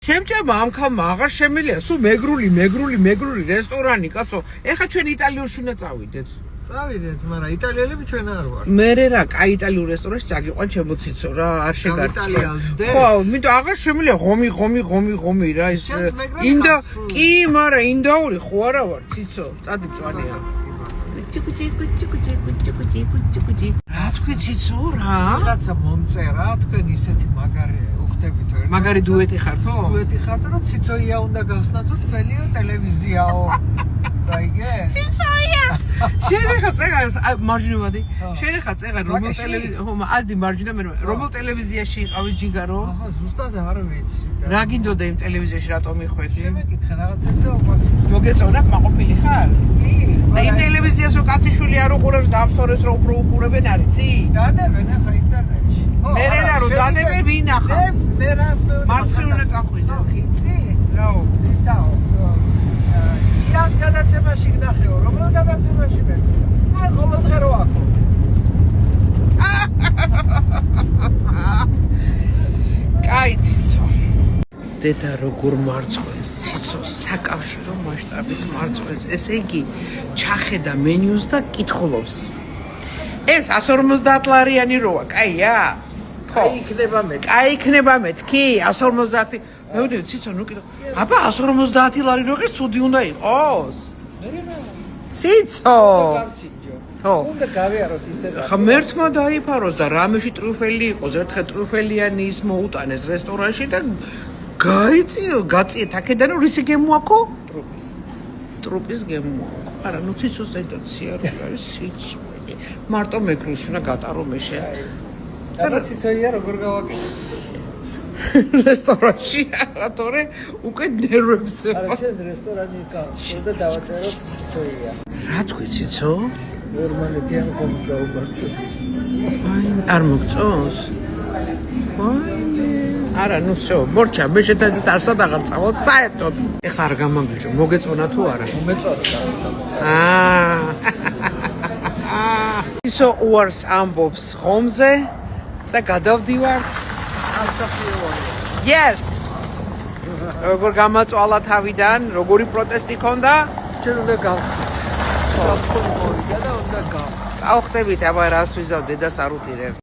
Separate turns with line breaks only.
ჩემჭება ამ ხალმა აღარ შემიძლია სულ მეგრული რესტორანი კაცო ეხა ჩვენ იტალიურში უნდა წავიდეთ
წავიდეთ მაგრამ იტალიელები ჩვენ არ ვართ
მე რა კაი იტალიურ რესტორანში წაგიყვან ჩემო ციცო რა არ შეგარჩა ხო მით აღარ შემიძლია ღომი რა ის ინდო კი მაგრამ ინდოური ხო არა ვარ ციცო წადი მწვანეა კუჭი რა თქვი ციცო რა
რაღაცა მომწერა თქვენ ისეთი მაგარი უხდებით ვერ
მაგარი დუეტი ხართო
დუეტი ხართო რომ ციცოია უნდა გახსნათო თქვენიო ტელევიზიაო რაიგე
ციცოია შენ ხა წეგა მარჯვნივადი შენ ხა წეგა რომელ ტელევიზია ხო ალდი მარჯვნა მე რომელ ტელევიზიაში იყავი ჯიგარო
აჰა ზუსტად არ ვიცი
რა გინდოდა იმ ტელევიზიაში რატომ მიხვედი
შემეკითხე რაღაცებს და უპასუხე
მოგეწონა მაყოფილი ხარ
კი
და იმ ტელევიზიას რო კაციშვილი არ უყურებს და ამ სტორიებს რო უფრო უყურებენ არიცი
დადებენ ახლა ინტერნეტში
მე რა რო დადებენ ვინ ახავს
მე რას მე
მარცხნივ უნდა წახვიდე
ხიცი
რა
ისაო იას გადაცემაში გნახეო რომელ გადაცემაში მე არ ყოველდღე რო აქო
კაი ციცო დედა როგორ მარწყვეს ციცო საკავშირო მასშტაბით მარწყვეს ესე იგი ჩახედა მენიუს და კითხულობს ეს 150 ლარიანი როა კაია ხო კაი იქნება მეთქი 150 მეუბნები ციცო ნუ კიდე აბა 150 ლარი რო ყის ცუდი უნდა იყოს ციცო ხო
უნდა გავიაროთ ისე
ხა მერთმა დაიფაროს და რამეში ტრუფელი იყოს ერთხელ ტრუფელიანი ის მოუტანეს რესტორანში და გაწიეთ აქედან რისი გემოაქო ტრუპის გემოაქო არა ნუ ციცოს ტენტაცია არის ციცო მარტო მეკრულში უნდა გატარო მე შენ
აბა ციცოია როგორ გავაკეთე
რესტორანში არა თორე უკვე ნერვებს
არა შენ რესტორანი კავშო და დავაწეროთ ციცოია
რა თქვი ციცო
ნორმალეთიან ხომს დაუბარჩოს
არ მოგწონს არა ნუ всё მორჩა მე შეთანხმებით არსად აღარ წავალ საერთოდ ეხა არ გამაგიჯო მოგეწონა თუ არა
მომეწონა
ისო უარს ამბობს ხომზე და გადავდივარ yes როგორ გამაწვალა თავიდან როგორი პროტესტი ქონდა
ჩვენ უნდა გავხდით საფრთხე მოვიდა და უნდა გავხდით
გავხდებით აბა რას ვიზავ დედას არ უტირებ